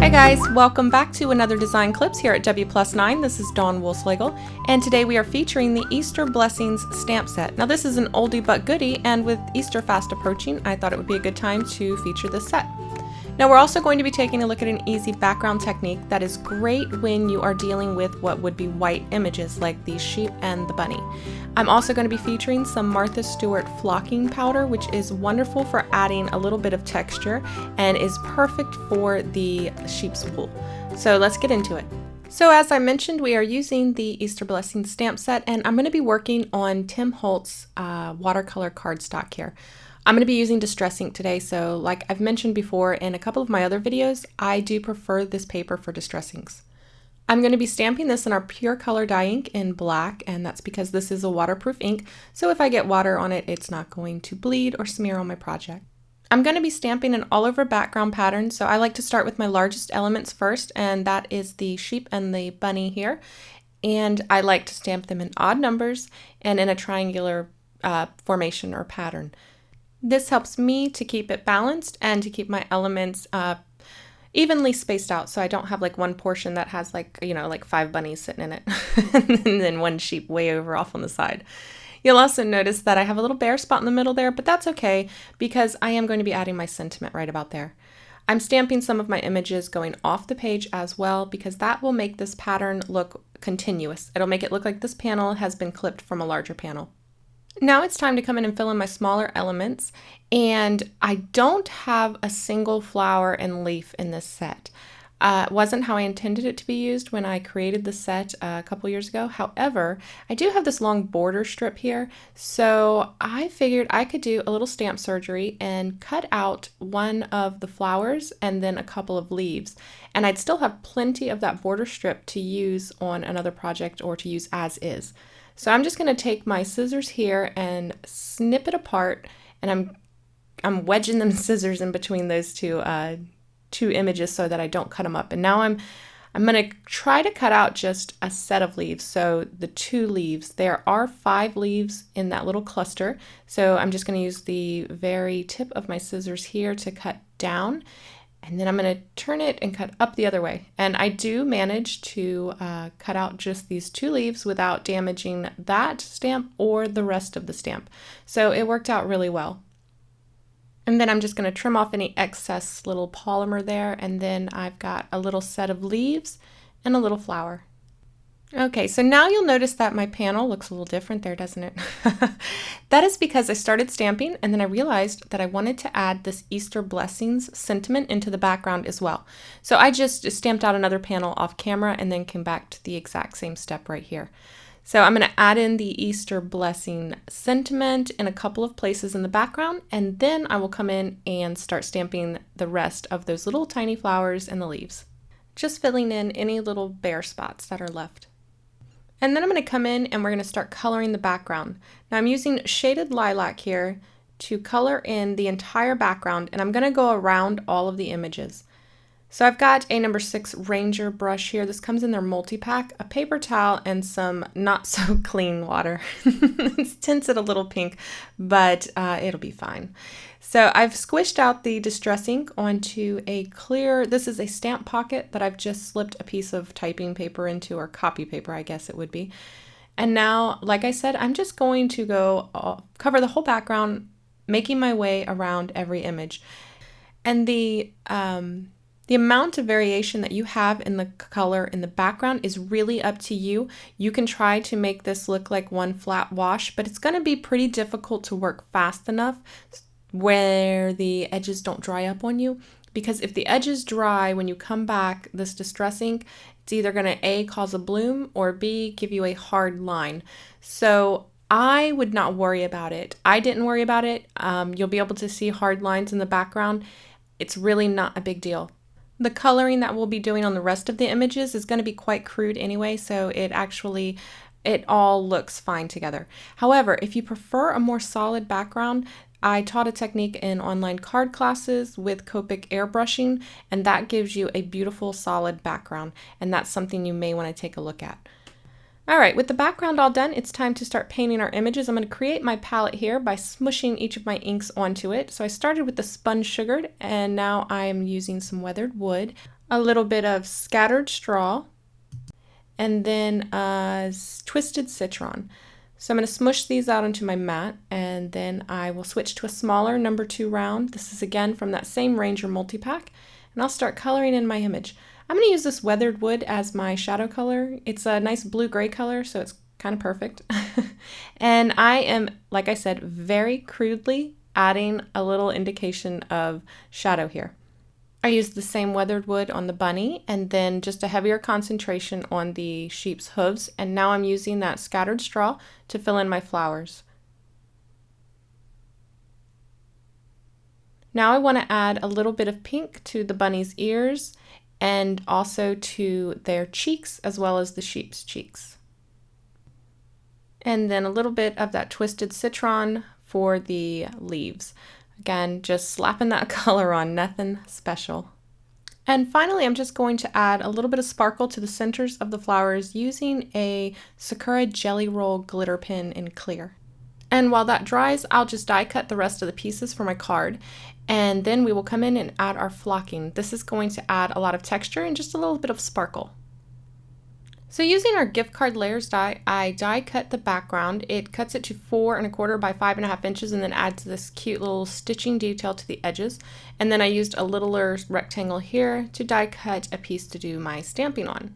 Hi guys, welcome back to another Design Clips here at W+9. This is Dawn Woolslegel, and today we are featuring the Easter Blessings stamp set. Now this is an oldie but goodie, and with Easter fast approaching, I thought it would be a good time to feature this set. Now we're also going to be taking a look at an easy background technique that is great when you are dealing with what would be white images like the sheep and the bunny. I'm also going to be featuring some Martha Stewart flocking powder, which is wonderful for adding a little bit of texture and is perfect for the sheep's wool. So let's get into it. So as I mentioned, we are using the Easter Blessings stamp set, and I'm going to be working on Tim Holtz watercolor cardstock here. I'm going to be using Distress ink today, so like I've mentioned before in a couple of my other videos, I do prefer this paper for Distress inks. I'm going to be stamping this in our pure color dye ink in black, and that's because this is a waterproof ink, so if I get water on it, it's not going to bleed or smear on my project. I'm going to be stamping an all over background pattern, so I like to start with my largest elements first, and that is the sheep and the bunny here. And I like to stamp them in odd numbers and in a triangular formation or pattern. This helps me to keep it balanced and to keep my elements evenly spaced out, so I don't have like one portion that has like 5 bunnies sitting in it and then one sheep way over off on the side. You'll also notice that I have a little bare spot in the middle there, but that's okay because I am going to be adding my sentiment right about there. I'm stamping some of my images going off the page as well because that will make this pattern look continuous. It'll make it look like this panel has been clipped from a larger panel. Now it's time to come in and fill in my smaller elements, and I don't have a single flower and leaf in this set. It wasn't how I intended it to be used when I created the set a couple years ago. However, I do have this long border strip here, so I figured I could do a little stamp surgery and cut out one of the flowers and then a couple of leaves. And I'd still have plenty of that border strip to use on another project or to use as is. So I'm just going to take my scissors here and snip it apart, and I'm wedging them scissors in between those two images so that I don't cut them up. And now I'm going to try to cut out just a set of leaves. So the 2 leaves, there are 5 leaves in that little cluster. So I'm just going to use the very tip of my scissors here to cut down. And then I'm going to turn it and cut up the other way. And I do manage to cut out just these 2 leaves without damaging that stamp or the rest of the stamp. So it worked out really well. And then I'm just going to trim off any excess little polymer there. And then I've got a little set of leaves and a little flower. Okay, so now you'll notice that my panel looks a little different there, doesn't it? That is because I started stamping and then I realized that I wanted to add this Easter Blessings sentiment into the background as well. So I just stamped out another panel off camera and then came back to the exact same step right here. So I'm going to add in the Easter Blessing sentiment in a couple of places in the background, and then I will come in and start stamping the rest of those little tiny flowers and the leaves. Just filling in any little bare spots that are left. And then I'm going to come in and we're going to start coloring the background. Now I'm using shaded lilac here to color in the entire background, and I'm going to go around all of the images. So I've got a number 6 Ranger brush here. This comes in their multi-pack, a paper towel, and some not so clean water. It tints it a little pink, but it'll be fine. So I've squished out the Distress ink onto a clear, this is a stamp pocket that I've just slipped a piece of typing paper into, or copy paper I guess it would be. And now, like I said, I'm just going to go cover the whole background, making my way around every image. And the amount of variation that you have in the color in the background is really up to you. You can try to make this look like one flat wash, but it's going to be pretty difficult to work fast enough where the edges don't dry up on you, because if the edges dry when you come back, this Distress ink, it's either going to A, cause a bloom, or B, give you a hard line. So I would not worry about it. I didn't worry about it. You'll be able to see hard lines in the background. It's really not a big deal. The coloring that we'll be doing on the rest of the images is going to be quite crude anyway, so it all looks fine together. However, if you prefer a more solid background, I taught a technique in online card classes with Copic airbrushing, and that gives you a beautiful solid background, and that's something you may want to take a look at. Alright, with the background all done, it's time to start painting our images. I'm going to create my palette here by smushing each of my inks onto it. So I started with the sponge sugared, and now I am using some weathered wood, a little bit of scattered straw, and then twisted citron. So I'm going to smush these out onto my mat, and then I will switch to a smaller number 2 round. This is again from that same Ranger multi-pack, and I'll start coloring in my image. I'm going to use this weathered wood as my shadow color. It's a nice blue-gray color, so it's kind of perfect. And I am, like I said, very crudely adding a little indication of shadow here. I used the same weathered wood on the bunny, and then just a heavier concentration on the sheep's hooves, and now I'm using that scattered straw to fill in my flowers. Now I want to add a little bit of pink to the bunny's ears, and also to their cheeks as well as the sheep's cheeks. And then a little bit of that twisted citron for the leaves. Again, just slapping that color on, nothing special. And finally, I'm just going to add a little bit of sparkle to the centers of the flowers using a Sakura Jelly Roll glitter pen in clear. And while that dries, I'll just die cut the rest of the pieces for my card. And then we will come in and add our flocking. This is going to add a lot of texture and just a little bit of sparkle. So using our gift card layers die, I die cut the background. It cuts it to 4 1/4 by 5.5 inches and then adds this cute little stitching detail to the edges. And then I used a littler rectangle here to die cut a piece to do my stamping on.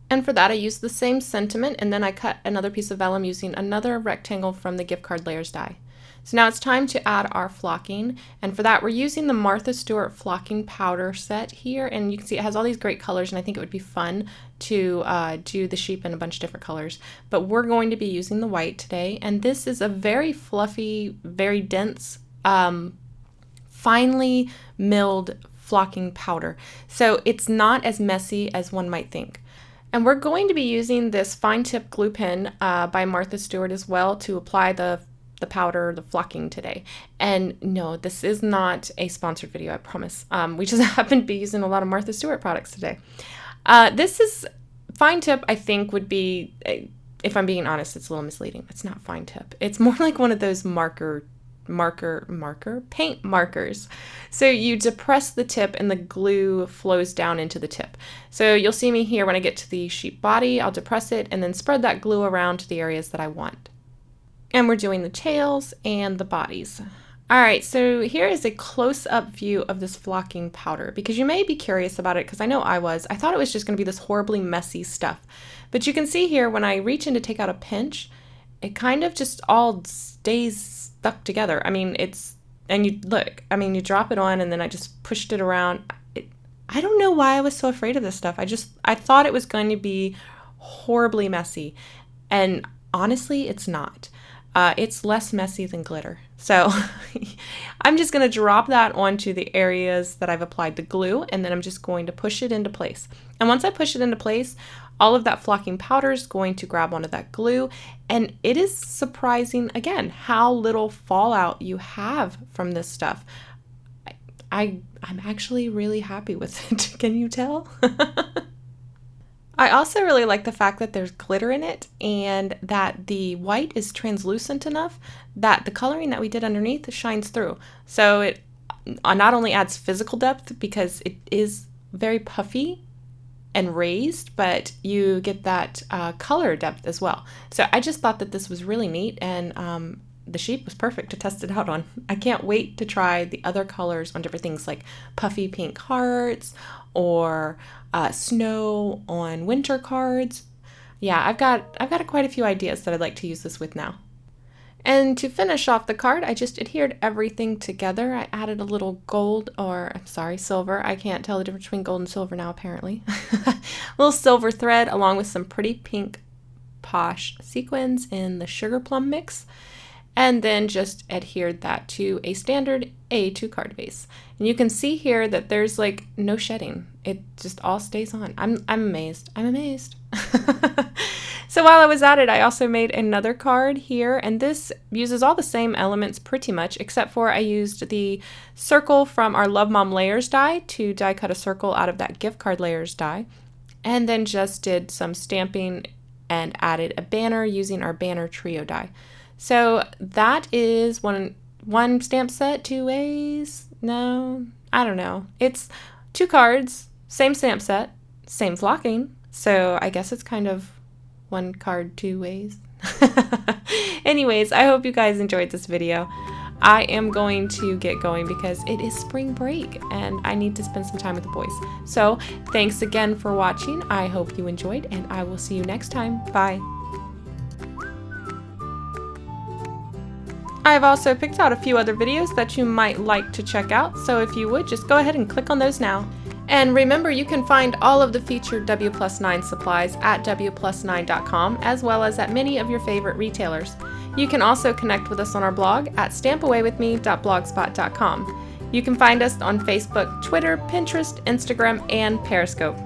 And for that I used the same sentiment, and then I cut another piece of vellum using another rectangle from the gift card layers die. So now it's time to add our flocking, and for that we're using the Martha Stewart flocking powder set here, and you can see it has all these great colors, and I think it would be fun to do the sheep in a bunch of different colors. But we're going to be using the white today, and this is a very fluffy, very dense, finely milled flocking powder. So it's not as messy as one might think. And we're going to be using this fine tip glue pen by Martha Stewart as well to apply the powder, the flocking today. And no, this is not a sponsored video, I promise. We just happen to be using a lot of Martha Stewart products today. This is fine tip, I think would be, if I'm being honest, it's a little misleading. It's not fine tip. It's more like one of those paint markers. So you depress the tip and the glue flows down into the tip. So you'll see me here when I get to the sheep body, I'll depress it and then spread that glue around to the areas that I want. And we're doing the tails and the bodies. Alright, so here is a close-up view of this flocking powder, because you may be curious about it, because I know I was. I thought it was just going to be this horribly messy stuff. But you can see here when I reach in to take out a pinch, it kind of just all stays stuck together. I mean, and you look, I mean, you drop it on and then I just pushed it around. I don't know why I was so afraid of this stuff. I thought it was going to be horribly messy. And honestly, it's not. It's less messy than glitter. So I'm just going to drop that onto the areas that I've applied the glue, and then I'm just going to push it into place. And once I push it into place, all of that flocking powder is going to grab onto that glue, and it is surprising, again, how little fallout you have from this stuff. I'm actually really happy with it. Can you tell? I also really like the fact that there's glitter in it and that the white is translucent enough that the coloring that we did underneath shines through. So it not only adds physical depth because it is very puffy and raised, but you get that color depth as well. So I just thought that this was really neat, and the sheep was perfect to test it out on. I can't wait to try the other colors on different things like puffy pink hearts or snow on winter cards. Yeah, I've got quite a few ideas that I'd like to use this with now. And to finish off the card, I just adhered everything together. I added a little gold, or I'm sorry, silver. I can't tell the difference between gold and silver now, apparently. A little silver thread along with some pretty pink posh sequins in the sugar plum mix. And then just adhered that to a standard A2 card base. And you can see here that there's like no shedding. It just all stays on. I'm amazed. I'm amazed. So while I was at it, I also made another card here, and this uses all the same elements pretty much, except for I used the circle from our Love Mom Layers die to die cut a circle out of that gift card layers die, and then just did some stamping and added a banner using our banner trio die. So that is one stamp set, 2 ways. No, I don't know. It's 2 cards, same stamp set, same flocking. So I guess it's kind of 1 card, 2 ways. Anyways, I hope you guys enjoyed this video. I am going to get going because it is spring break and I need to spend some time with the boys. So thanks again for watching. I hope you enjoyed and I will see you next time. Bye. I've also picked out a few other videos that you might like to check out, so if you would, just go ahead and click on those now. And remember, you can find all of the featured W+9 supplies at W+9.com, as well as at many of your favorite retailers. You can also connect with us on our blog at stampawaywithme.blogspot.com. You can find us on Facebook, Twitter, Pinterest, Instagram, and Periscope.